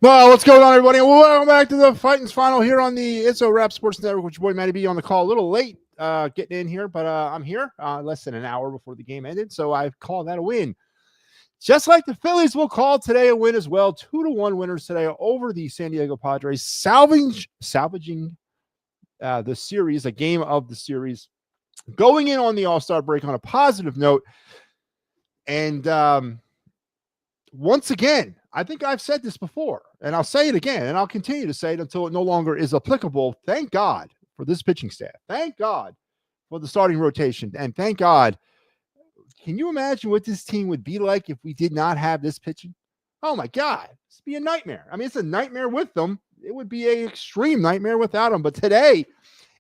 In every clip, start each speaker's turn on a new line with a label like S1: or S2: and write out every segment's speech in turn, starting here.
S1: Well, what's going on, everybody? Welcome back to the Fighting's Final here on the It's a Rap Sports Network, which your boy Matty B on the call. A little late getting in here, but I'm here less than an hour before the game ended, so I call that a win. Just like the Phillies will call today a win as well. 2-1 winners today over the San Diego Padres, salvaging the series, a game of the series, going in on the All-Star break on a positive note. And once again, I think I've said this before, and I'll say it again, and I'll continue to say it until it no longer is applicable. Thank God for this pitching staff. Thank God for the starting rotation. And thank God. Can you imagine what this team would be like if we did not have this pitching? Oh, my God. This would be a nightmare. I mean, it's a nightmare with them. It would be an extreme nightmare without them. But today,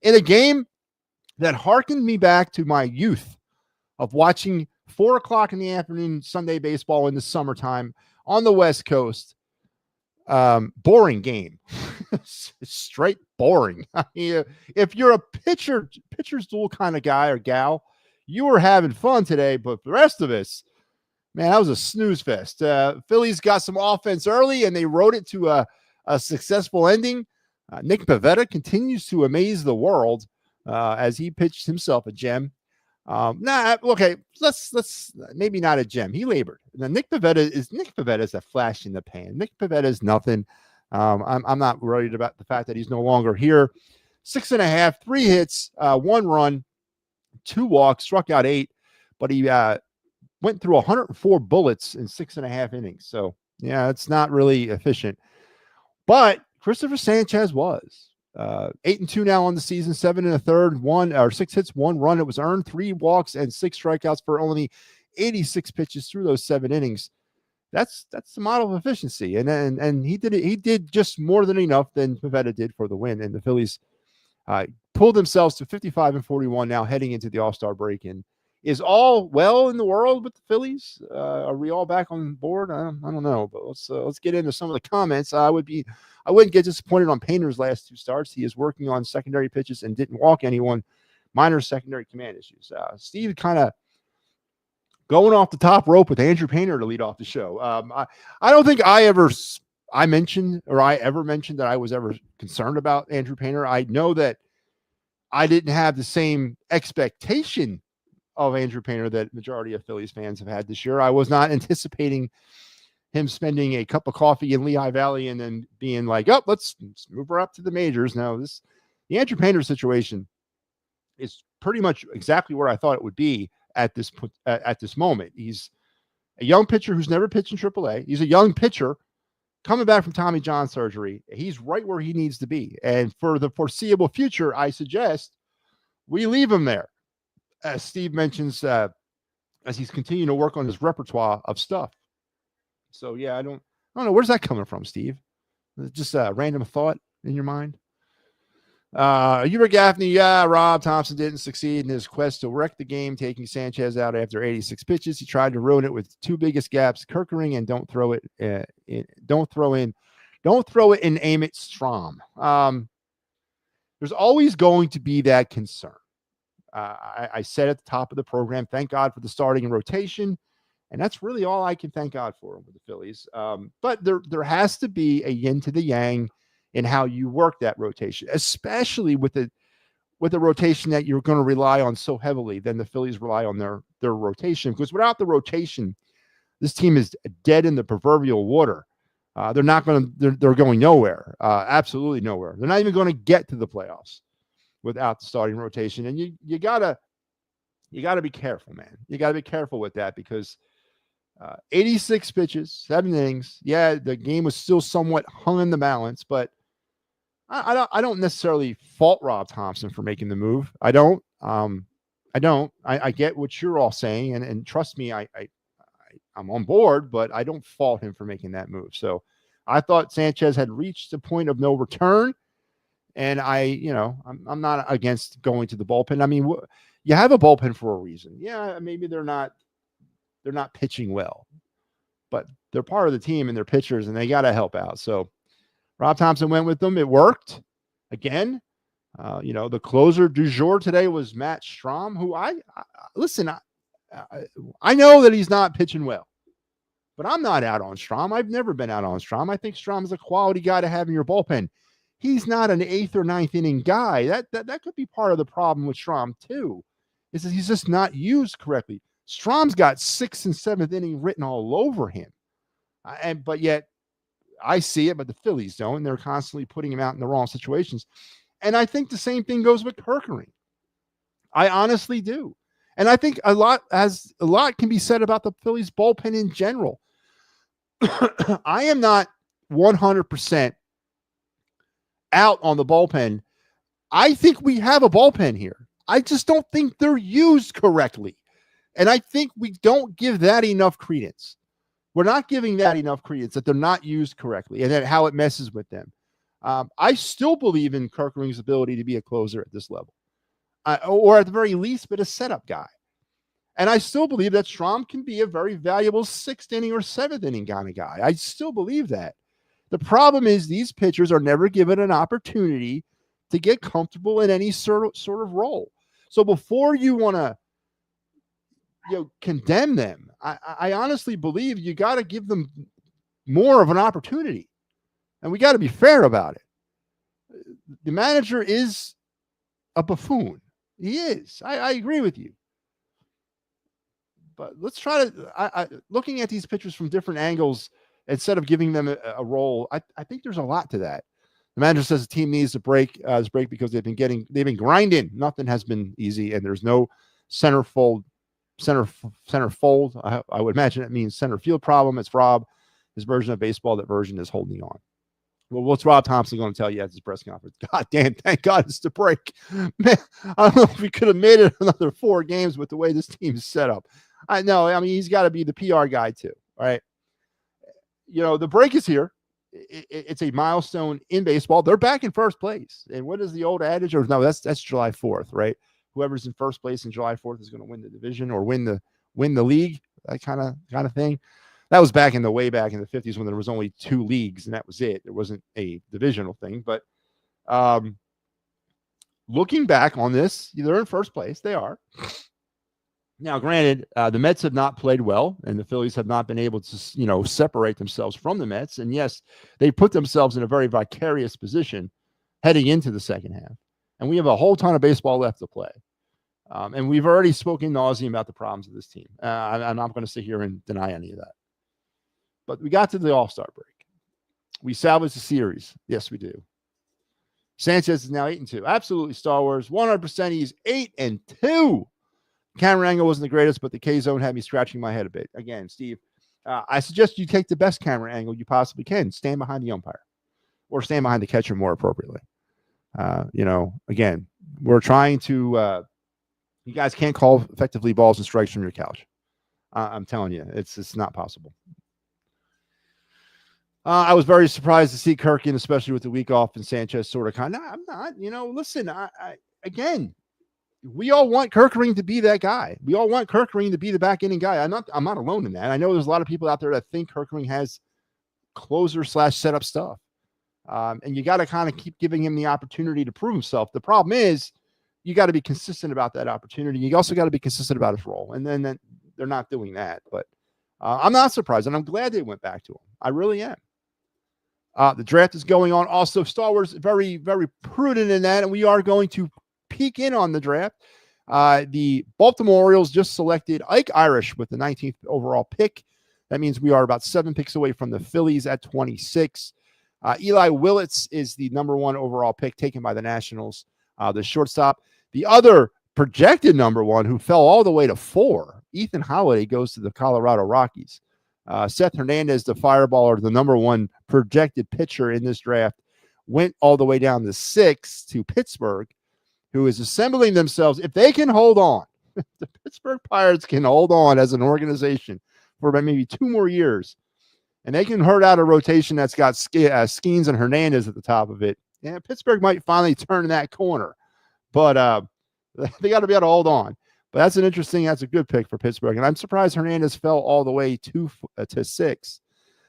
S1: in a game that harkened me back to my youth of watching 4 o'clock in the afternoon Sunday baseball in the summertime on the West Coast. Boring game. Straight boring. I mean, if you're a pitcher's duel kind of guy or gal, you were having fun today, but the rest of us, man, that was a snooze fest. Phillies got some offense early, and they rode it to a successful ending. Nick continues to amaze the world as he pitched himself a gem. Okay, let's maybe not a gem. He labored. Now, Nick Pivetta is a flash in the pan. Nick Pivetta is nothing. I'm not worried about the fact that he's no longer here. 6.5, 3 hits, 1 run, 2 walks, struck out 8, but he went through 104 bullets in 6.5 innings. So yeah, it's not really efficient. But Christopher Sanchez was. 8-2 now on the season, 7 1/3, 6 hits, 1 run. It was earned, 3 walks and 6 strikeouts for only 86 pitches through those 7 innings. That's the model of efficiency, and he did it. He did just more than enough than Pivetta did for the win, and the Phillies pulled themselves to 55-41 now heading into the All-Star break. And is all well in the world with the Phillies? Are we all back on board? I don't know, but let's get into some of the comments. I wouldn't get disappointed on Painter's last 2 starts. He is working on secondary pitches and didn't walk anyone. Minor secondary command issues. Steve kind of going off the top rope with Andrew Painter to lead off the show. I don't think I ever mentioned that I was ever concerned about Andrew Painter. I know that I didn't have the same expectation of Andrew Painter that majority of Phillies fans have had this year. I was not anticipating him spending a cup of coffee in Lehigh Valley and then being like, oh, let's move her up to the majors. Now, the Andrew Painter situation is pretty much exactly where I thought it would be at this moment. He's a young pitcher who's never pitched in AAA. He's a young pitcher coming back from Tommy John surgery. He's right where he needs to be. And for the foreseeable future, I suggest we leave him there. As Steve mentions, as he's continuing to work on his repertoire of stuff. So yeah, I don't know. Where's that coming from, Steve? Just a random thought in your mind? Hubert Gaffney, yeah, Rob Thompson didn't succeed in his quest to wreck the game, taking Sanchez out after 86 pitches. He tried to ruin it with 2 biggest gaps, Kirkering and don't throw it in Amit Strom. There's always going to be that concern. I said at the top of the program, thank God for the starting and rotation. And that's really all I can thank God for with the Phillies. But there has to be a yin to the yang in how you work that rotation, especially with the rotation that you're going to rely on so heavily. Then the Phillies rely on their rotation, because without the rotation, this team is dead in the proverbial water. They're going nowhere. Absolutely nowhere. They're not even going to get to the playoffs without the starting rotation. And you gotta be careful, man. You gotta be careful with that, because 86 pitches, 7 innings. Yeah, the game was still somewhat hung in the balance, but I don't necessarily fault Rob Thompson for making the move. I don't. I get what you're all saying, and trust me, I'm on board, but I don't fault him for making that move. So I thought Sanchez had reached a point of no return. And I'm not against going to the bullpen. I mean, you have a bullpen for a reason. Yeah, maybe they're not pitching well, but they're part of the team and they're pitchers, and they got to help out. So Rob Thompson went with them. It worked again. The closer du jour today was Matt Strom, who I know that he's not pitching well, But I'm not out on Strahm. I've never been out on Strahm. I think Strahm is a quality guy to have in your bullpen. He's not an 8th or 9th inning guy. That could be part of the problem with Strahm too, is that he's just not used correctly. Strahm's got 6th and 7th inning written all over him, but yet I see it, but the Phillies don't. They're constantly putting him out in the wrong situations, and I think the same thing goes with Kerkering. I honestly do. And I think a lot can be said about the Phillies bullpen in general. I am not 100% out on the bullpen. I think we have a bullpen here. I just don't think they're used correctly. And I think we don't give that enough credence. We're not giving that enough credence that they're not used correctly and then how it messes with them. I still believe in Kerkering's ability to be a closer at this level. Or at the very least, but a setup guy. And I still believe that Strahm can be a very valuable 6th inning or 7th inning kind of guy. I still believe that. The problem is these pitchers are never given an opportunity to get comfortable in any sort of role. So before you want to condemn them, I honestly believe you got to give them more of an opportunity. And we got to be fair about it. The manager is a buffoon. He is. I agree with you. But let's try to looking at these pitchers from different angles instead of giving them a role. I think there's a lot to that. The manager says the team needs to break this break because they've been grinding. Nothing has been easy, and there's no center fold. I would imagine it means center field problem. It's Rob, his version of baseball. That version is holding on. Well, what's Rob Thompson going to tell you at his press conference? God damn, thank God it's the break. Man, I don't know if we could have made it another 4 games with the way this team is set up. I know. I mean, he's got to be the PR guy too, right? The break is here. It's a milestone in baseball. They're back in first place. And what is the old adage? Or no, that's July 4th, right? Whoever's in first place in July 4th is going to win the division or win the league. That kind of thing. That was way back in the 50s when there was only 2 leagues and that was it. There wasn't a divisional thing. But looking back on this, they're in first place. They are. Now, granted, the Mets have not played well, and the Phillies have not been able to, separate themselves from the Mets. And yes, they put themselves in a very vicarious position heading into the second half. And we have a whole ton of baseball left to play. And we've already spoken nauseam about the problems of this team. I'm not going to sit here and deny any of that. But we got to the All-Star break. We salvaged the series. Yes, we do. Sanchez is now 8-2. Absolutely Star Wars. 100% he's 8-2. Camera angle wasn't the greatest, but the K zone had me scratching my head a bit. Again, Steve, I suggest you take the best camera angle you possibly can. Stand behind the umpire or stand behind the catcher more appropriately. Again, we're trying to, you guys can't call effectively balls and strikes from your couch. I'm telling you, it's not possible. I was very surprised to see Kirkin, especially with the week off, and Sanchez sort of kind of, I'm not, listen, again, we all want Kerkering to be that guy. We all want Kerkering to be the back inning guy. I'm not alone in that. I know there's a lot of people out there that think Kerkering has closer / setup stuff. And you got to kind of keep giving him the opportunity to prove himself. The problem is you got to be consistent about that opportunity. You also got to be consistent about his role. And then they're not doing that. But I'm not surprised. And I'm glad they went back to him. I really am. The draft is going on. Also, Star Wars, very, very prudent in that. And we are going to peek in on the draft. The Baltimore Orioles just selected Ike Irish with the 19th overall pick. That means we are about 7 picks away from the Phillies at 26. Eli Willits is the number 1 overall pick taken by the Nationals, the shortstop. The other projected number 1 who fell all the way to 4, Ethan Holiday, goes to the Colorado Rockies. Seth Hernandez, the fireballer, the number 1 projected pitcher in this draft, went all the way down to 6 to Pittsburgh, who is assembling themselves. If they can hold on, the Pittsburgh Pirates can hold on as an organization for about maybe 2 more years, and they can hurt out a rotation that's got Skeens and Hernandez at the top of it. Yeah, Pittsburgh might finally turn that corner, but they got to be able to hold on. But that's a good pick for Pittsburgh, and I'm surprised Hernandez fell all the way to 6.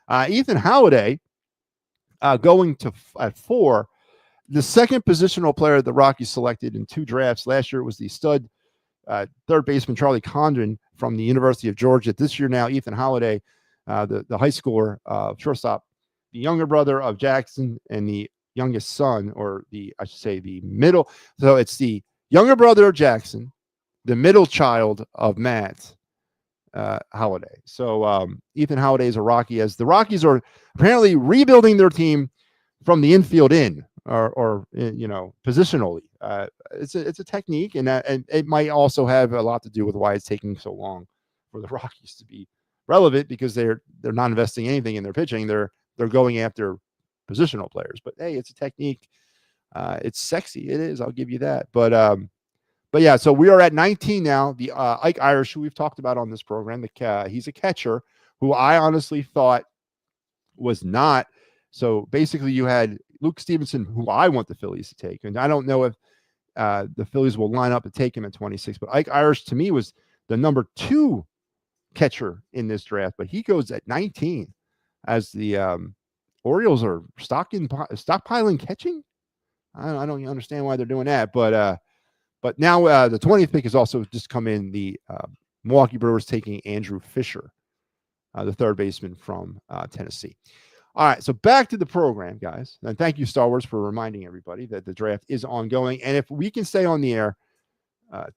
S1: Ethan Holiday going to at 4. The second positional player the Rockies selected in 2 drafts. Last year it was the stud third baseman Charlie Condon from the University of Georgia. This year now, Ethan Holiday the high schooler, shortstop, the younger brother of Jackson and the youngest son, or I should say the middle. So it's the younger brother of Jackson, the middle child of Matt Holiday. So Ethan Holiday is a Rocky, as the Rockies are apparently rebuilding their team from the infield in, or positionally. It's a technique, and it might also have a lot to do with why it's taking so long for the Rockies to be relevant, because they're not investing anything in their pitching. They're going after positional players. But hey, it's a technique. It's sexy. It is. I'll give you that. But yeah, so we are at 19 now. The Ike Irish, who we've talked about on this program, he's a catcher who I honestly thought was not. So basically, you had Luke Stevenson, who I want the Phillies to take, and I don't know if the Phillies will line up to take him at 26. But Ike Irish, to me, was the number 2 catcher in this draft, but he goes at 19, as the Orioles are stockpiling catching. I don't understand why they're doing that, but now the 20th pick has also just come in. The Milwaukee Brewers taking Andrew Fisher, the third baseman from Tennessee. All right, so back to the program, guys. And thank you, Star Wars, for reminding everybody that the draft is ongoing. And if we can stay on the air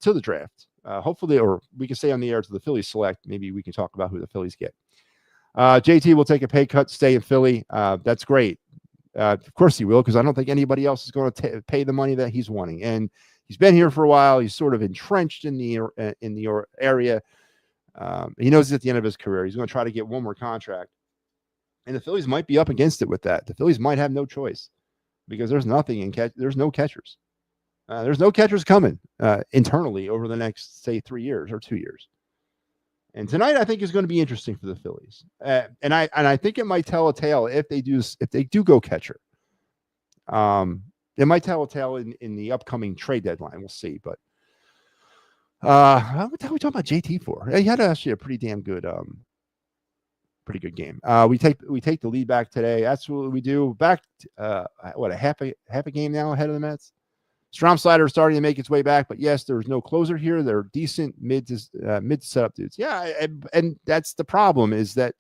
S1: to the draft, hopefully, or we can stay on the air to the Phillies select, maybe we can talk about who the Phillies get. JT will take a pay cut, stay in Philly. That's great. Of course he will, because I don't think anybody else is going to pay the money that he's wanting. And he's been here for a while. He's sort of entrenched in the area. He knows he's at the end of his career. He's going to try to get one more contract. And the Phillies might be up against it with that. The Phillies might have no choice, because there's nothing there's no catchers. There's no catchers coming internally over the next, say, 3 years or 2 years. And tonight, I think, is going to be interesting for the Phillies. And I think it might tell a tale if they do go catcher. It might tell a tale in the upcoming trade deadline. We'll see. But what the hell are we talking about JT for? He had actually a pretty damn good game. We take the lead back today. That's what we do. Back a half a game now ahead of the Mets. Strom Slider starting to make its way back, but yes, there's no closer here. They're decent mid to setup dudes. Yeah, and that's the problem, is that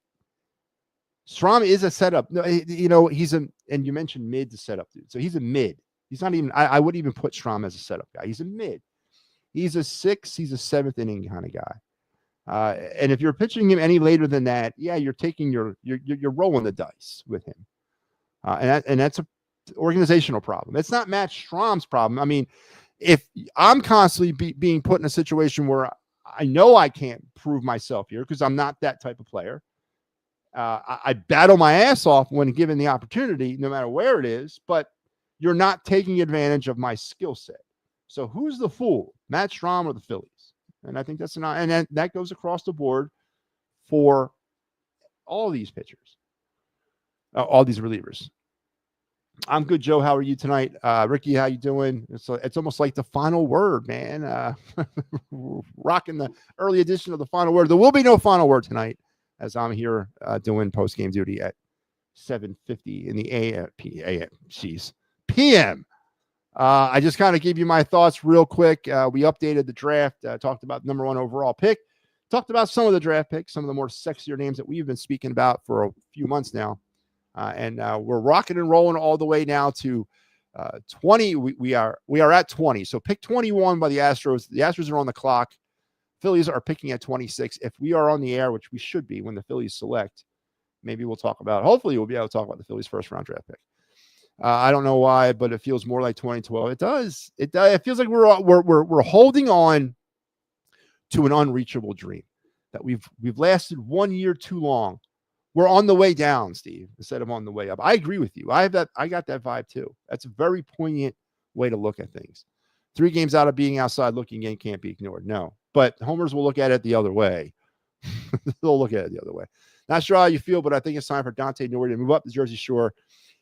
S1: Strom is a setup. No, and you mentioned mid to setup dude. So he's a mid. He's not even. I wouldn't even put Strom as a setup guy. He's a mid. He's a 6th. He's a 7th inning kind of guy. And if you're pitching him any later than that, yeah, you're taking you're rolling the dice with him, and that's a organizational problem. It's not Matt Strom's problem. I mean, if I'm constantly being put in a situation where I know I can't prove myself here because I'm not that type of player, I battle my ass off when given the opportunity, no matter where it is, but you're not taking advantage of my skill set. So who's the fool, Matt Strom or the Phillies? And I think that's and that goes across the board for all these pitchers, all these relievers. I'm good, Joe. How are you tonight? Ricky, how you doing? It's almost like the final word, man. Rocking the early edition of the final word. There will be no final word tonight, as I'm here doing post-game duty at 7:50 in the PM. I just kind of gave you my thoughts real quick. We updated the draft, talked about number 1 overall pick, talked about some of the draft picks, some of the more sexier names that we've been speaking about for a few months now. And we're rocking and rolling all the way now to 20. We are at 20. So pick 21 by the Astros. The Astros are on the clock. Phillies are picking at 26. If we are on the air, which we should be when the Phillies select, maybe we'll talk about. Hopefully, we'll be able to talk about the Phillies' first round draft pick. I don't know why, but it feels more like 2012. It does. It feels like we're holding on to an unreachable dream that we've lasted 1 year too long. We're on the way down, Steve, instead of on the way up. I agree with you. I got that vibe too. That's a very poignant way to look at things. 3 games out of being outside looking in can't be ignored. No, but homers will look at it the other way. They'll look at it the other way. Not sure how you feel, but I think it's time for Dante Nori to move up the Jersey Shore.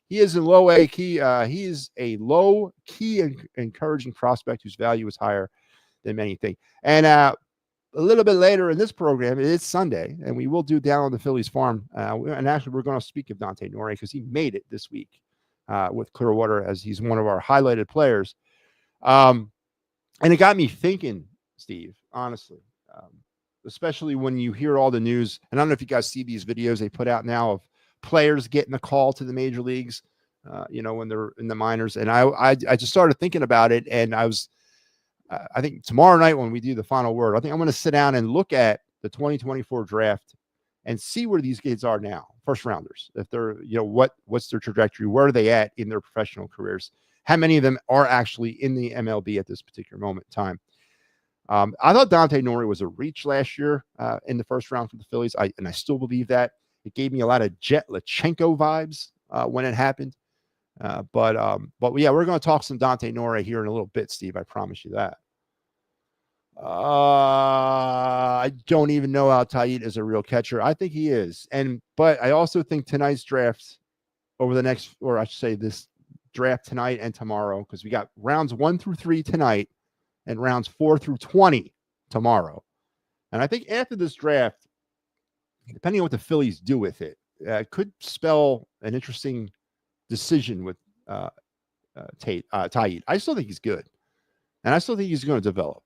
S1: He is in low A key. He is a low key and encouraging prospect whose value is higher than many think. And a little bit later in this program, it's Sunday, and we will do Down on the Phillies farm. And actually, we're going to speak of Dante Nori because he made it this week with Clearwater, as he's one of our highlighted players. And it got me thinking, Steve, honestly. especially when you hear all the news. And I don't know if you guys see these videos they put out now of players getting a call to the major leagues, when they're in the minors. And I just started thinking about it, and I think tomorrow night when we do the final word, I think I'm going to sit down and look at the 2024 draft and see where these kids are now, first rounders. If they're, what's their trajectory? Where are they at in their professional careers? How many of them are actually in the MLB at this particular moment in time? I thought Dante Nori was a reach last year in the first round for the Phillies, and I still believe that. It gave me a lot of Jet Lachenko vibes when it happened. But yeah, we're going to talk some Dante Nori here in a little bit, Steve. I promise you that. I don't even know how Taillon is a real catcher. I think he is. But I also think tonight's draft over the next, or I should say this draft tonight and tomorrow, because we got rounds 1 through 3 tonight and rounds 4 through 20 tomorrow. And I think after this draft, depending on what the Phillies do with it, could spell an interesting decision with Taillon. I still think he's good, and I still think he's going to develop.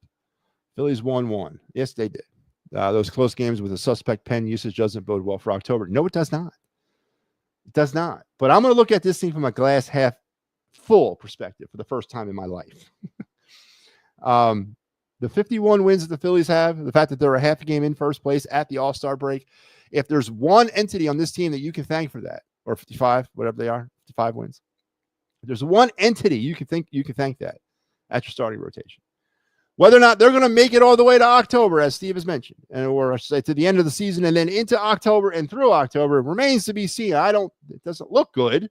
S1: Phillies 1-1. Yes, they did. Those close games with a suspect pen usage doesn't bode well for October. No, it does not. It does not. But I'm going to look at this thing from a glass half full perspective for the first time in my life. The 51 wins that the Phillies have, the fact that they're a half a game in first place at the All-Star break, if there's one entity on this team that you can thank for that, or 55, whatever they are, 55 wins, if there's one entity you can thank that at your starting rotation. Whether or not they're going to make it all the way to October, as Steve has mentioned, or I should say to the end of the season and then into October and through October, remains to be seen. It doesn't look good,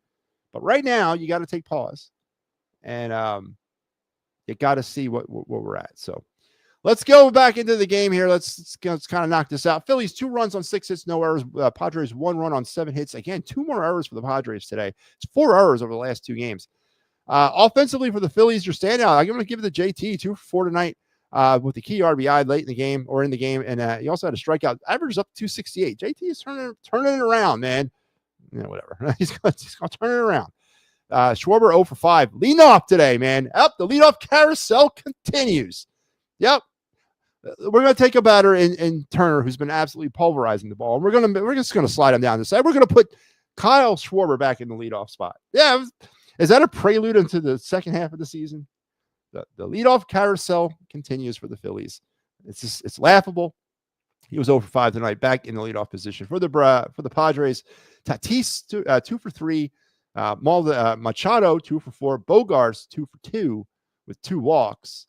S1: but right now you got to take pause and you got to see what we're at. So let's go back into the game here. Let's kind of knock this out. Phillies 2 runs on 6 hits, no errors. Padres 1 run on 7 hits. Again, 2 more errors for the Padres today. It's 4 errors over the last 2 games. Offensively for the Phillies, your standout, I'm going to give it to JT, 2 for 4 tonight with the key RBI late in the game or in the game. And he also had a strikeout. Average up to 268. JT is turning it around, man. Whatever. He's going to turn it around. Schwarber 0 for 5. Lead off today, man. The leadoff carousel continues. Yep. We're going to take a batter in Turner, who's been absolutely pulverizing the ball. And we're just going to slide him down the side. We're going to put Kyle Schwarber back in the leadoff spot. Yeah. Is that a prelude into the second half of the season? The leadoff carousel continues for the Phillies. It's laughable. He was 0 for 5 tonight, back in the leadoff position for the Padres. Tatis 2 for 3. Machado 2 for 4. Bogarts 2 for 2 with 2 walks.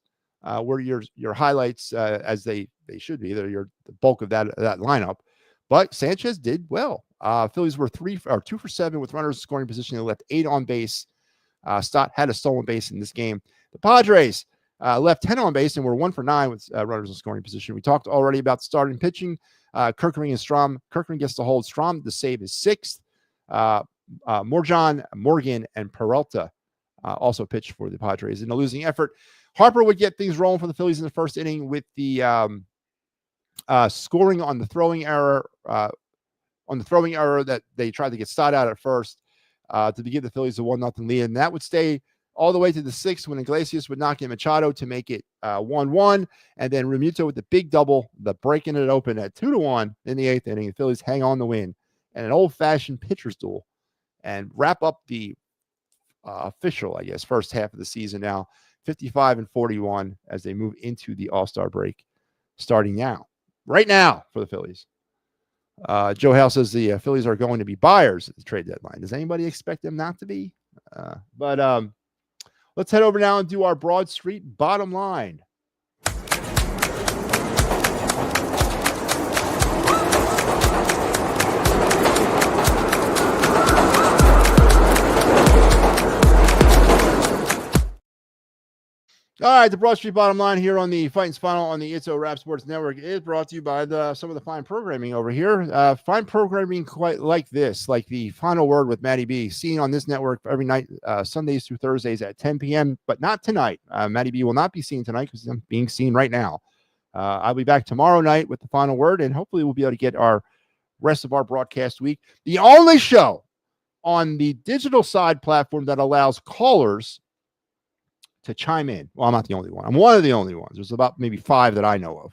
S1: Were your highlights as they should be. They're the bulk of that lineup. But Sanchez did well. Phillies were 2 for 7 with runners in scoring position. They left 8 on base. Stott had a stolen base in this game. The Padres left 10 on base and were 1 for 9 with runners in scoring position. We talked already about the starting pitching. Kerkering and Strom. Kerkering gets to hold. Strom to save his 6th. Morgan, and Peralta also pitched for the Padres in a losing effort. Harper would get things rolling for the Phillies in the first inning with the scoring on the throwing error. That they tried to get Stott out at first to give the Phillies a 1-0 lead, and that would stay all the way to the 6th when Iglesias would knock in Machado to make it 1-1, and then Remuto with the big double, the breaking it open at 2-1 in the 8th inning. The Phillies hang on the win and an old-fashioned pitcher's duel and wrap up the official, first half of the season now, 55-41 as they move into the All-Star break starting right now for the Phillies. Joe Hale says the Phillies are going to be buyers at the trade deadline. Does anybody expect them not to be? But let's head over now and do our Broad Street bottom line. All right, the Broad Street bottom line here on the Fighting Final on the It's O Rap Sports Network is brought to you by some of the fine programming over here. Fine programming quite like this, like the Final Word with Matty B, seen on this network every night, Sundays through Thursdays at 10 p.m., but not tonight. Matty B will not be seen tonight because I'm being seen right now. I'll be back tomorrow night with the Final Word, and hopefully we'll be able to get our rest of our broadcast week. The only show on the digital side platform that allows callers to chime in. Well, I'm not the only one. I'm one of the only ones. There's about maybe 5 that I know of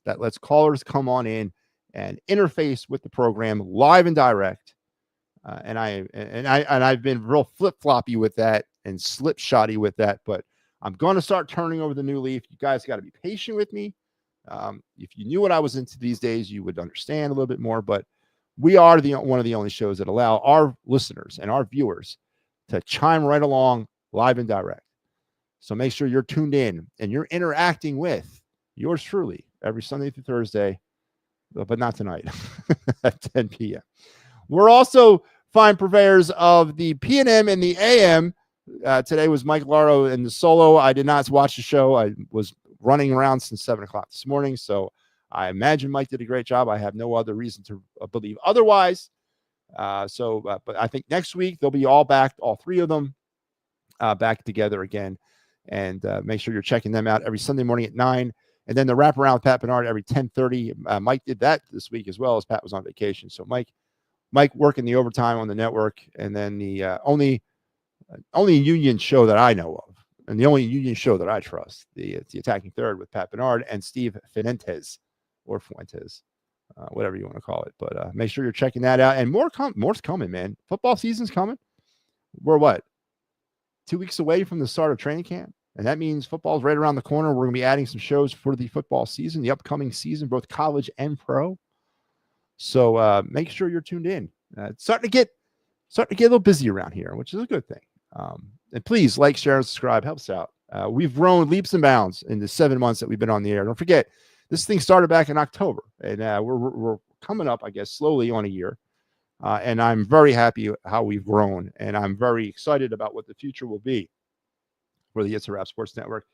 S1: that lets callers come on in and interface with the program live and direct. I've been real flip-floppy with that and slipshotty with that, but I'm going to start turning over the new leaf. You guys got to be patient with me. If you knew what I was into these days, you would understand a little bit more, but we are one of the only shows that allow our listeners and our viewers to chime right along live and direct. So make sure you're tuned in and you're interacting with yours truly every Sunday through Thursday, but not tonight at 10 p.m. We're also fine purveyors of the P&M and the AM. Today was Mike Laro in the solo. I did not watch the show. I was running around since 7 o'clock this morning, so I imagine Mike did a great job. I have no other reason to believe otherwise. But I think next week they'll be all back, all three of them back together again. And make sure you're checking them out every Sunday morning at 9. And then the wraparound with Pat Bernard every 10:30. Mike did that this week as well, as Pat was on vacation. So Mike working the overtime on the network, and then the only union show that I know of, and the only union show that I trust, the Attacking Third with Pat Bernard and Steve Fuentes, whatever you want to call it. But make sure you're checking that out. And more's coming, man. Football season's coming. We're 2 weeks away from the start of training camp, and that means football's right around the corner. We're going to be adding some shows for the football season, the upcoming season, both college and pro. So make sure you're tuned in. It's starting to get a little busy around here, which is a good thing. And please like, share, and subscribe. Helps out. We've grown leaps and bounds in the 7 months that we've been on the air. Don't forget, this thing started back in October, and we're coming up, I guess, slowly on a year. And I'm very happy how we've grown, and I'm very excited about what the future will be for the It's a Wrap Sports Network.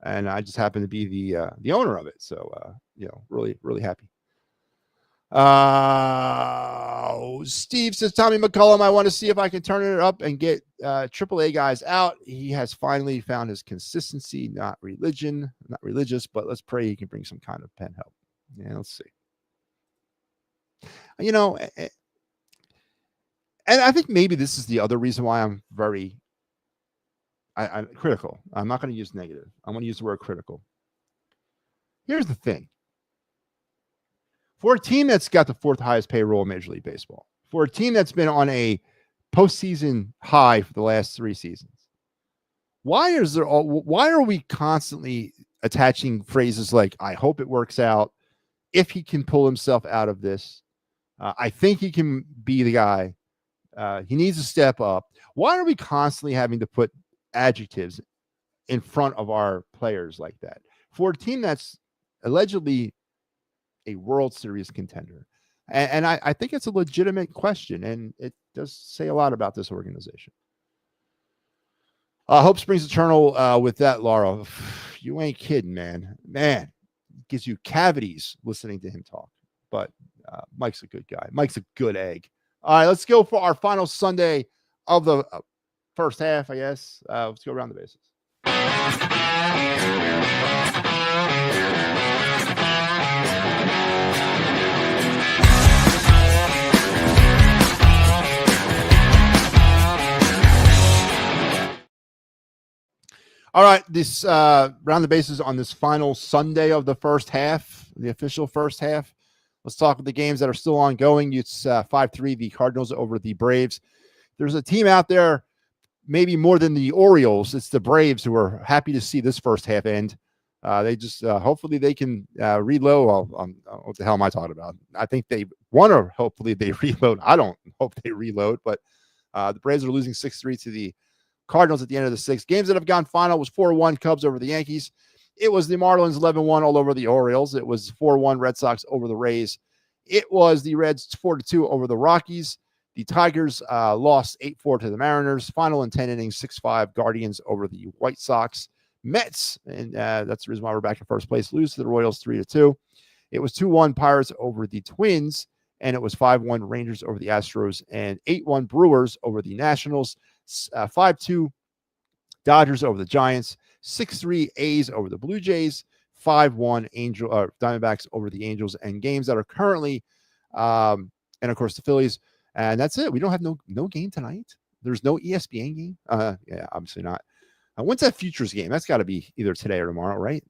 S1: And I just happen to be the owner of it, so really, really happy. Steve says, Tommy McCullum, I want to see if I can turn it up and get AAA guys out. He has finally found his consistency, not religious, but let's pray he can bring some kind of pen help. Yeah, let's see. And I think maybe this is the other reason why I'm very I'm critical. I'm not going to use negative. I'm going to use the word critical. Here's the thing. For a team that's got the fourth highest payroll in Major League Baseball, for a team that's been on a postseason high for the last 3 seasons, why are we constantly attaching phrases like, I hope it works out, if he can pull himself out of this, I think he can be the guy, he needs to step up. Why are we constantly having to put adjectives in front of our players like that for a team that's allegedly a World Series contender? And I think it's a legitimate question, and it does say a lot about this organization. Hope springs eternal with that, Laura. You ain't kidding, man. Man, gives you cavities listening to him talk. But Mike's a good guy. Mike's a good egg. All right, let's go for our final Sunday of the first half, I guess. Let's go around the bases. All right, this round the bases on this final Sunday of the first half, the official first half. Let's talk about the games that are still ongoing. It's 5-3, the Cardinals over the Braves. There's a team out there, maybe more than the Orioles. It's the Braves who are happy to see this first half end. They just hopefully they can reload. What the hell am I talking about? I think they want to. Hopefully they reload. I don't hope they reload, but the Braves are losing 6-3 to the Cardinals at the end of the 6th. Games that have gone final was 4-1 Cubs over the Yankees. It was the Marlins 11-1 all over the Orioles. It was 4-1 Red Sox over the Rays. It was the Reds 4-2 over the Rockies. The Tigers lost 8-4 to the Mariners. Final in 10 innings, 6-5 Guardians over the White Sox. Mets, and that's the reason why we're back in first place, lose to the Royals 3-2. It was 2-1 Pirates over the Twins, and it was 5-1 Rangers over the Astros, and 8-1 Brewers over the Nationals. 5-2 Dodgers over the Giants. 6-3 A's over the Blue Jays. 5-1 Diamondbacks over the Angels. And games that are currently, and of course the Phillies. And that's it. We don't have no game tonight. There's no ESPN game. Yeah, obviously not. When's that Futures game? That's got to be either today or tomorrow, right?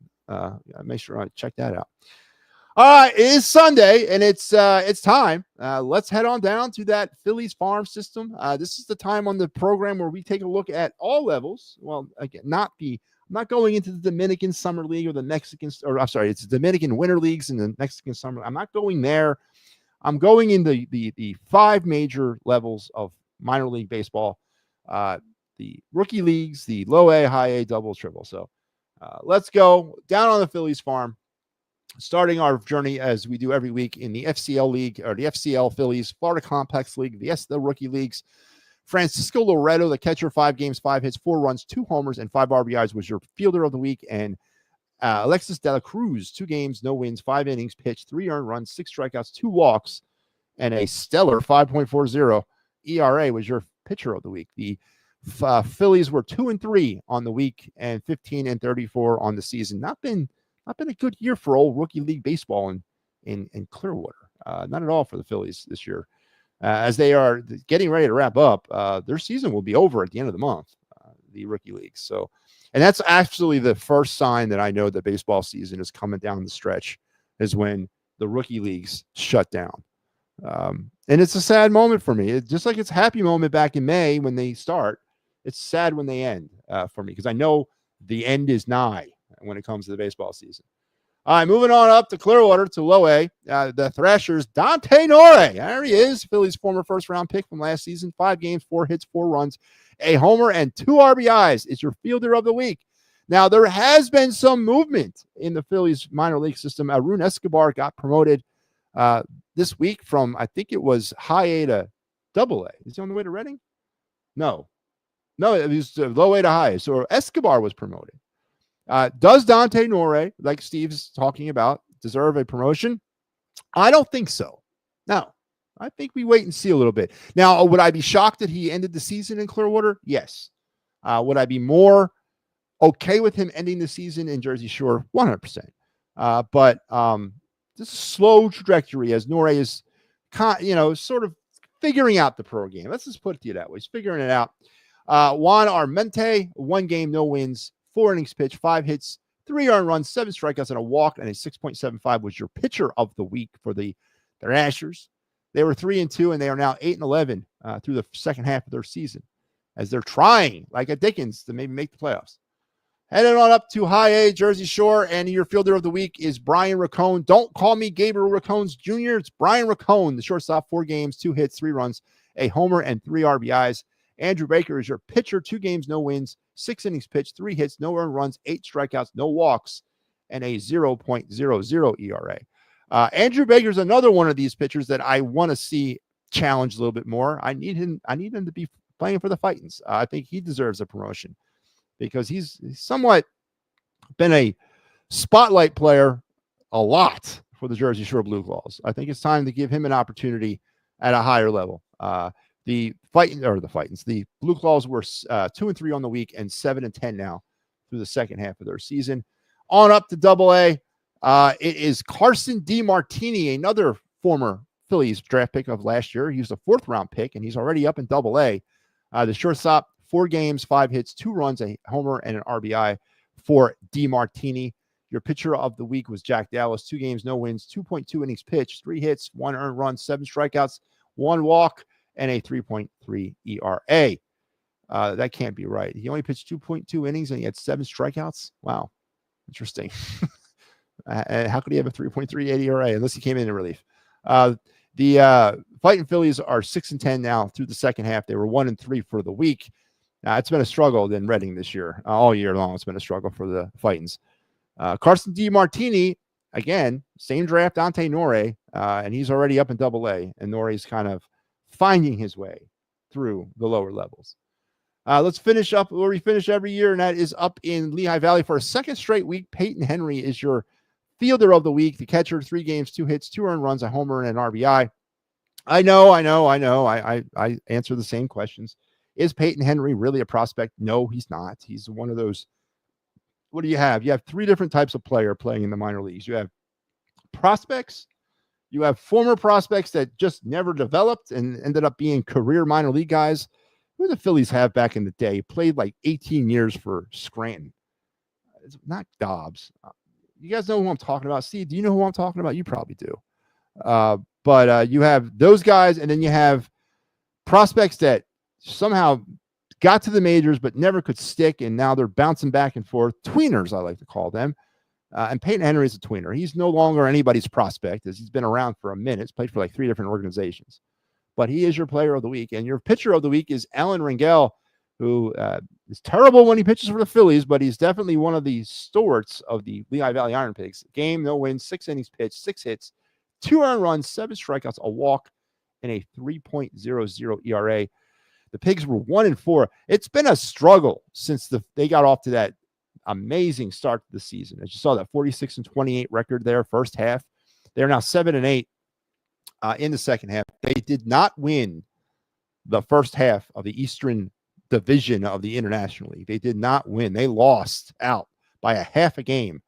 S1: Make sure I check that out. All right, it is Sunday, and it's time. Let's head on down to that Phillies farm system. This is the time on the program where we take a look at all levels. Well, again, I'm not going into the Dominican Summer League or the Mexican, or I'm sorry, it's the Dominican Winter Leagues and the Mexican Summer. I'm not going there. I'm going in the five major levels of minor league baseball, the rookie leagues, the low A, high A, double, triple. So let's go down on the Phillies farm, starting our journey as we do every week in the FCL League, or the FCL Phillies, Florida Complex League, the Rookie Leagues. Francisco Loreto, the catcher, 5 games, 5 hits, 4 runs, 2 homers, and 5 RBIs, was your fielder of the week. And Alexis de la Cruz, 2 games, no wins, 5 innings pitched, 3 earned runs, 6 strikeouts, 2 walks, and a stellar 5.40 ERA, was your pitcher of the week. The Phillies were 2-3 on the week and 15-34 on the season. Not been a good year for old rookie league baseball in Clearwater. Not at all for the Phillies this year. As they are getting ready to wrap up, their season will be over at the end of the month, the rookie leagues. So, and that's actually the first sign that I know the baseball season is coming down the stretch, is when the rookie leagues shut down. And it's a sad moment for me. Just like it's a happy moment back in May when they start, it's sad when they end for me, because I know the end is nigh when it comes to the baseball season. All right, moving on up to Clearwater to low A, the Thrashers, Dante Nore. There he is, Phillies' former first-round pick from last season. 5 games, 4 hits, 4 runs, a homer, and 2 RBIs. Is your fielder of the week. Now, there has been some movement in the Phillies minor league system. Arun Escobar got promoted this week from, I think it was high A to double A. Is he on the way to Reading? No, it was low A to high A. So Escobar was promoted. Does Dante Nore, like Steve's talking about, deserve a promotion? I don't think so. No, I think we wait and see a little bit. Now, would I be shocked that he ended the season in Clearwater? Yes. Would I be more okay with him ending the season in Jersey Shore? 100%. But this is a slow trajectory as Nore is, sort of figuring out the pro game. Let's just put it to you that way. He's figuring it out. Juan Armente, 1 game, no wins, 4 innings pitched, 5 hits, 3 earned runs, 7 strikeouts, and a walk, and a 6.75 was your pitcher of the week for the Thrashers. They were 3-2, and they are now 8-11 through the second half of their season, as they're trying, like a Dickens, to maybe make the playoffs. Heading on up to high A, Jersey Shore, and your fielder of the week is Brian Racone. Don't call me Gabriel Racones Jr. It's Brian Racone, the shortstop, 4 games, 2 hits, 3 runs, a homer, and 3 RBIs. Andrew Baker is your pitcher, 2 games, no wins, 6 innings pitched, 3 hits, no earned runs, 8 strikeouts, no walks, and a 0.00 ERA. Andrew Baker is another one of these pitchers that I want to see challenged a little bit more. I need him to be playing for the Fightins. I think he deserves a promotion, because he's somewhat been a spotlight player a lot for the Jersey Shore Blue Claws. I think it's time to give him an opportunity at a higher level. The Blue Claws were 2-3 on the week and 7-10 now through the second half of their season. On up to double A. It is Carson DiMartini, another former Phillies draft pick of last year. He was a 4th round pick, and he's already up in double A. The shortstop, 4 games, 5 hits, 2 runs, a homer, and an RBI for DiMartini. Your pitcher of the week was Jack Dallas, 2 games, no wins, 2.2 innings pitched, 3 hits, 1 earned run, 7 strikeouts, 1 walk, and a 3.3 ERA. That can't be right. He only pitched 2.2 innings and he had 7 strikeouts. Wow. Interesting. How could he have a 3.38 ERA unless he came in relief? The Fighting Phillies are 6-10 now through the second half. They were 1-3 for the week. It's been a struggle in Reading this year. All year long, it's been a struggle for the Fightins. Carson DiMartini, again, same draft, Dante Nore, and he's already up in double A, and Nore's kind of finding his way through the lower levels. Let's finish up where we finish every year, and that is up in Lehigh Valley for a second straight week. Peyton Henry is your fielder of the week. The catcher, 3 games, 2 hits, 2 earned runs, a homer, and an RBI. I know. I answer the same questions. Is Peyton Henry really a prospect? No, he's not. He's one of those. What do you have? You have 3 different types of player playing in the minor leagues. You have prospects. You have former prospects that just never developed and ended up being career minor league guys. Who the Phillies have back in the day played like 18 years for Scranton. It's not Dobbs. You guys know who I'm talking about. Steve, do you know who I'm talking about? You probably do. But you have those guys, and then you have prospects that somehow got to the majors but never could stick, and now they're bouncing back and forth. Tweeners, I like to call them. And Peyton Henry is a tweener. He's no longer anybody's prospect, as he's been around for a minute. He's played for like 3 different organizations. But he is your player of the week. And your pitcher of the week is Alan Rangel, who is terrible when he pitches for the Phillies, but he's definitely one of the stalwarts of the Lehigh Valley Iron Pigs. Game, no wins, 6 innings pitched, 6 hits, 2 earned runs, 7 strikeouts, a walk, and a 3.00 ERA. The Pigs were 1-4. It's been a struggle since they got off to that amazing start to the season. As you saw, that 46-28 record there, first half. They're now 7-8 in the second half. They did not win the first half of the Eastern Division of the International League. They did not win. They lost out by a half a game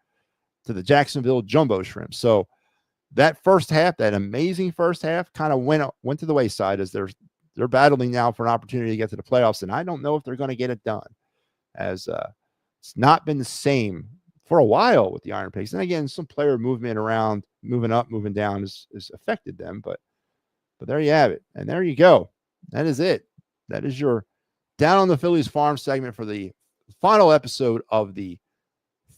S1: to the Jacksonville Jumbo Shrimp. So that first half, that amazing first half, kind of went to the wayside, as they're battling now for an opportunity to get to the playoffs. And I don't know if they're going to get it done, as it's not been the same for a while with the Iron Pigs. And again, some player movement around, moving up, moving down has affected them. But there you have it. And there you go. That is it. That is your Down on the Phillies farm segment for the final episode of the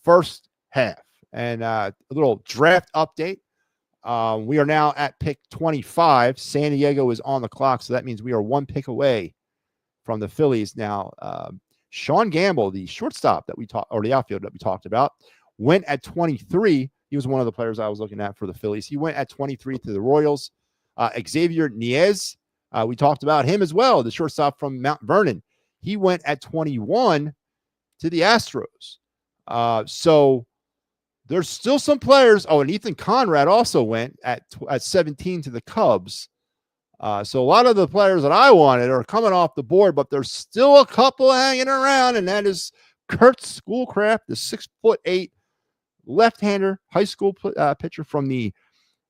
S1: first half. And a little draft update. We are now at pick 25. San Diego is on the clock, so that means we are 1 pick away from the Phillies now. Sean Gamble, the shortstop that we talked, or the outfield that we talked about, went at 23. He was one of the players I was looking at for the Phillies. He went at 23 to the Royals. Xavier Niez, we talked about him as well, the shortstop from Mount Vernon. He went at 21 to the Astros. So there's still some players. Oh, and Ethan Conrad also went at 17 to the Cubs. So a lot of the players that I wanted are coming off the board, but there's still a couple hanging around, and that is Kurt Schoolcraft, the 6'8" left-hander high school pitcher from the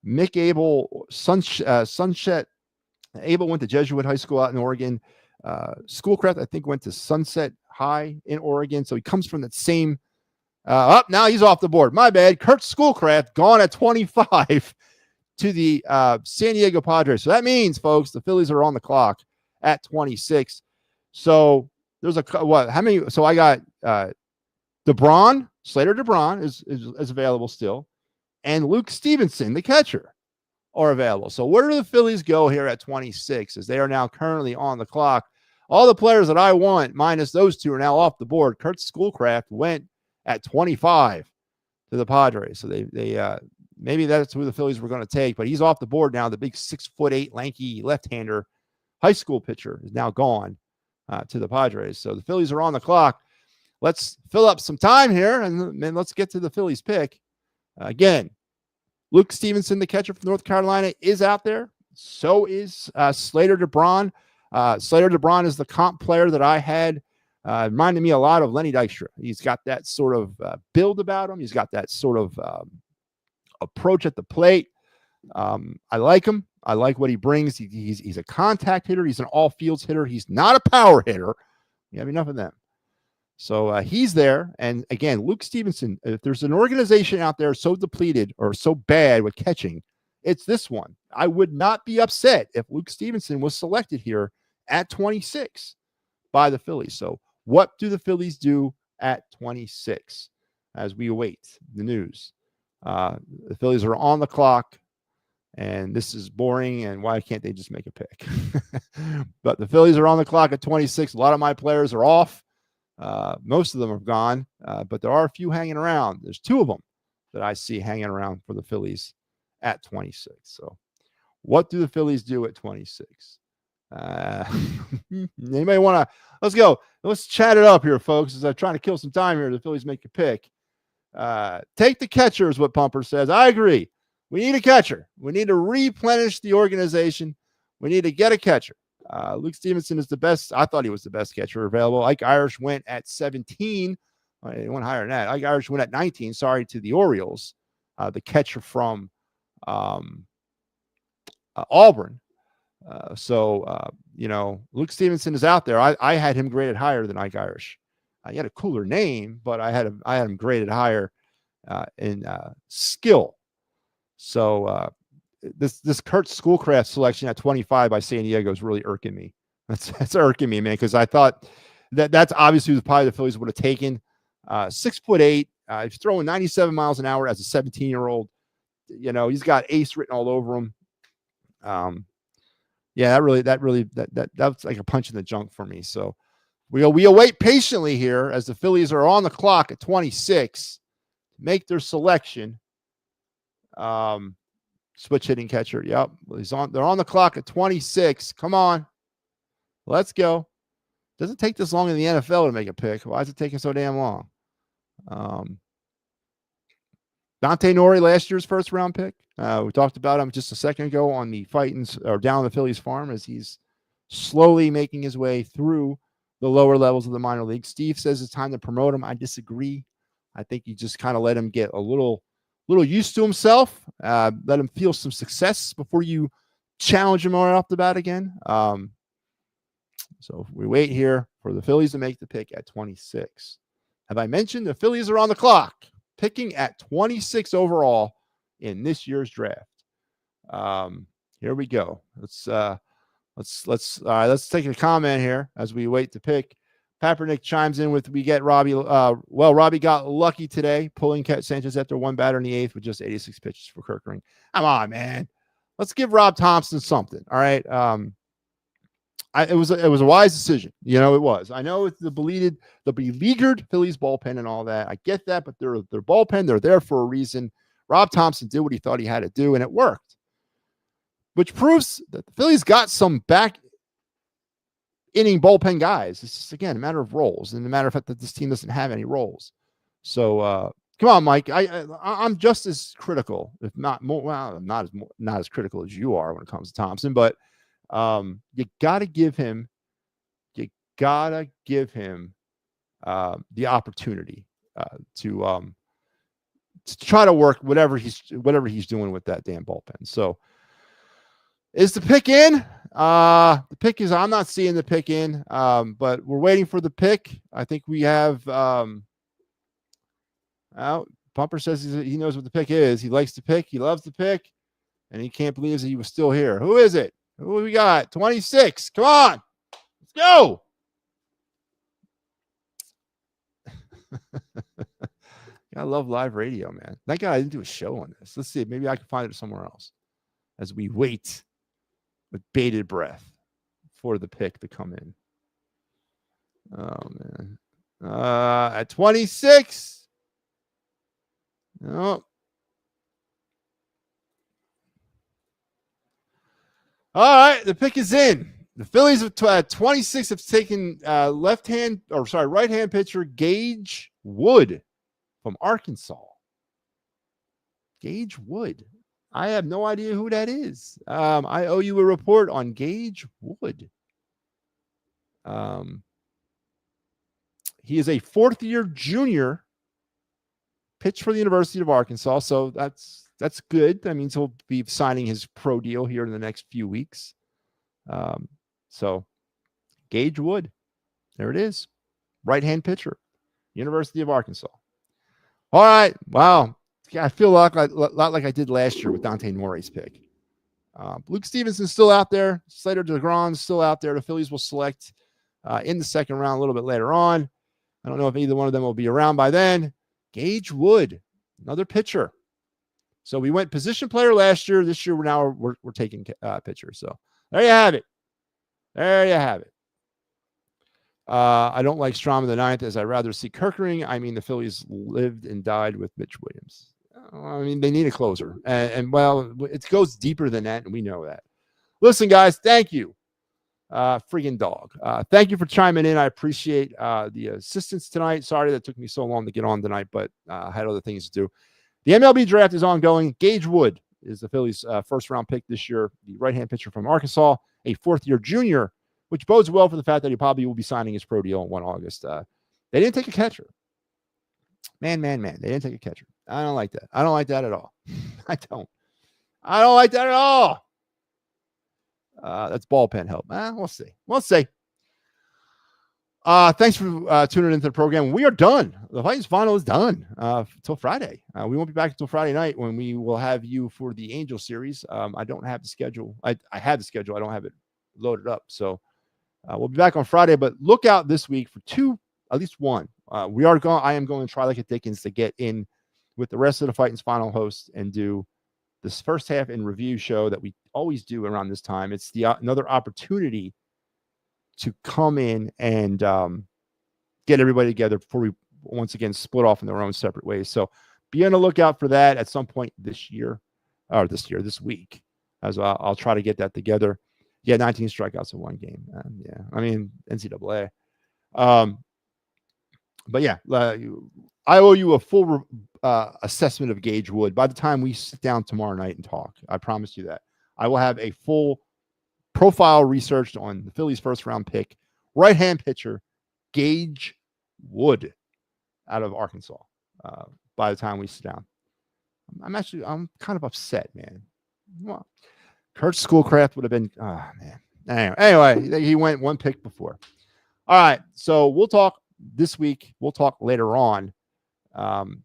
S1: Mick Abel Sunset. Abel went to Jesuit High School out in Oregon. Schoolcraft, I think, went to Sunset High in Oregon. So he comes from that same now he's off the board. My bad. Kurt Schoolcraft gone at 25 to the San Diego Padres. So that means, folks, the Phillies are on the clock at 26. So there's how many? So I got Slater DeBron is available still, and Luke Stevenson, the catcher, are available. So where do the Phillies go here at 26, as they are now currently on the clock? All the players that I want, minus those two, are now off the board. Kurt Schoolcraft went at 25 to the Padres. So they maybe that's who the Phillies were going to take, but he's off the board now. The big 6'8" lanky left-hander high school pitcher is now gone to the Padres. So the Phillies are on the clock. Let's fill up some time here, and then let's get to the Phillies pick. Again, Luke Stevenson, the catcher from North Carolina, is out there. So is Slater DeBron. Slater DeBron is the comp player that I had. Reminded me a lot of Lenny Dykstra. He's got that sort of build about him. He's got that sort of approach at the plate. I like him. I like what he brings. He's a contact hitter. He's an all fields hitter. He's not a power hitter. You have enough of them. So he's there. And again, Luke Stevenson, if there's an organization out there so depleted or so bad with catching, it's this one. I would not be upset if Luke Stevenson was selected here at 26 by the Phillies. So what do the Phillies do at 26 as we await the news? The Phillies are on the clock, and this is boring, and why can't they just make a pick? But the Phillies are on the clock at 26. A lot of my players are off. Most of them have gone, but there are a few hanging around. There's 2 of them that I see hanging around for the Phillies at 26. So what do the Phillies do at 26? Anybody want to? Let's go. Let's chat it up here, folks, as I'm trying to kill some time here. The Phillies make a pick. Take the catcher is what Pumper says. I agree. We need a catcher. We need to replenish the organization. We need to get a catcher. Luke Stevenson is the best. I thought he was the best catcher available. Ike Irish went at 17. He went higher than that. Ike Irish went at 19. Sorry to the Orioles. The catcher from Auburn. Luke Stevenson is out there. I had him graded higher than Ike Irish. He had a cooler name, but I had him graded higher. in skill. So this Kurt Schoolcraft selection at 25 by San Diego is really irking me. That's irking me, man, because I thought that's obviously probably the Phillies would have taken. 6'8". He's throwing 97 miles an hour as a 17-year-old. He's got ace written all over him. Yeah, that's like a punch in the junk for me. So we await patiently here as the Phillies are on the clock at 26 to make their selection. Switch hitting catcher. Yep. They're on the clock at 26. Come on. Let's go. Doesn't take this long in the NFL to make a pick. Why is it taking so damn long? Dante Nori, last year's first round pick. We talked about him just a second ago on the down the Phillies farm as he's slowly making his way through the lower levels of the minor league. Steve says it's time to promote him. I disagree. I think you just kind of let him get a little used to himself. Let him feel some success before you challenge him right off the bat again. So we wait here for the Phillies to make the pick at 26. Have I mentioned the Phillies are on the clock, picking at 26 overall in this year's draft? Here we go. Let's take a comment here as we wait to pick. Papernick chimes in with, we get Robbie. Robbie got lucky today, pulling Sanchez after one batter in the eighth with just 86 pitches for Kirkering. Come on, man. Let's give Rob Thompson something. All right. It was a wise decision. It was. I know it's the beleaguered Phillies bullpen and all that. I get that, but they're bullpen. They're there for a reason. Rob Thompson did what he thought he had to do, and it worked, which proves that the Phillies got some back inning bullpen guys. It's just, again, a matter of roles, and a matter of fact that this team doesn't have any roles. So come on, Mike. I'm just as critical, if not more. Well, not as critical as you are when it comes to Thompson, but you gotta give him the opportunity to try to work whatever he's doing with that damn bullpen. So is the pick in? The pick is, I'm not seeing the pick in, but we're waiting for the pick. I think we have, Pumper says he knows what the pick is. He likes the pick. He loves the pick, and he can't believe that he was still here. Who is it? Who we got? 26. Come on. Let's go. I love live radio, man. Thank God I didn't do a show on this. Let's see. Maybe I can find it somewhere else as we wait with bated breath for the pick to come in. Oh, man. At 26. No. All right. The pick is in. The Phillies at 26 have taken right-hand pitcher Gage Wood from Arkansas. Gage Wood. I have no idea who that is. I owe you a report on Gage Wood. He is a fourth-year junior, pitched for the University of Arkansas, so that's good. That means he'll be signing his pro deal here in the next few weeks. So Gage Wood, there it is. Right-hand pitcher, University of Arkansas. All right. Wow. Yeah, I feel a lot like I did last year with Dante Nori's pick. Luke Stevenson's still out there. Slater DeGron's still out there. The Phillies will select in the second round a little bit later on. I don't know if either one of them will be around by then. Gage Wood, another pitcher. So we went position player last year. This year we're taking pitcher. So there you have it. There you have it. I don't like Strom in the ninth, as I'd rather see Kirkering. I mean, the Phillies lived and died with Mitch Williams. I mean, they need a closer. And it goes deeper than that, and we know that. Listen, guys, thank you. Friggin' dog. Thank you for chiming in. I appreciate the assistance tonight. Sorry that it took me so long to get on tonight, but I had other things to do. The MLB draft is ongoing. Gage Wood is the Phillies' first-round pick this year, the right-hand pitcher from Arkansas, a fourth-year junior, which bodes well for the fact that he probably will be signing his pro deal on 1 August. They didn't take a catcher. Man. They didn't take a catcher. I don't like that. I don't like that at all. I don't like that at all. That's bullpen help. We'll see. Thanks for tuning into the program. We are done. The Titans final is done until Friday. We won't be back until Friday night when we will have you for the Angel series. I don't have the schedule. I had the schedule. I don't have it loaded up. So we'll be back on Friday. But look out this week for at least one. I am going to try like a Dickens to get in with the rest of the Titans final hosts and do this first half in review show that we always do around this time. It's another opportunity to come in and get everybody together before we once again split off in their own separate ways. So be on the lookout for that at some point this week, as I'll try to get that together. Yeah, 19 strikeouts in one game. Yeah, I mean, NCAA. But yeah, I owe you a full assessment of Gage Wood by the time we sit down tomorrow night and talk. I promise you that. I will have a full profile researched on the Phillies' first-round pick, right-hand pitcher, Gage Wood, out of Arkansas. By the time we sit down, I'm kind of upset, man. Well, Kurt Schoolcraft would have been, man. Anyway, he went one pick before. All right, so we'll talk this week. We'll talk later on.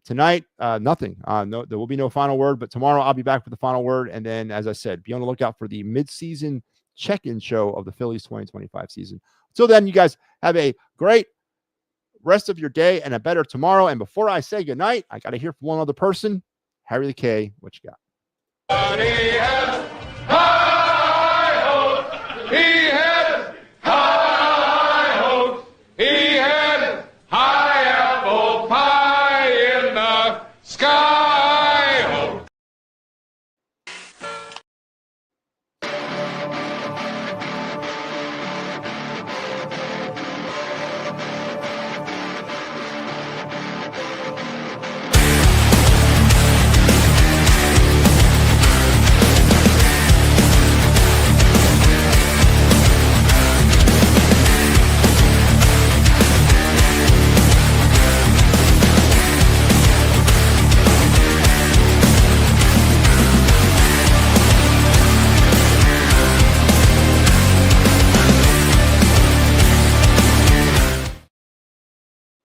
S1: Tonight, nothing. There will be no final word, but tomorrow I'll be back for the final word. And then, as I said, be on the lookout for the mid-season check-in show of the Phillies 2025 season. Until then, you guys have a great rest of your day and a better tomorrow. And before I say goodnight, I got to hear from one other person. Harry the K, what you got?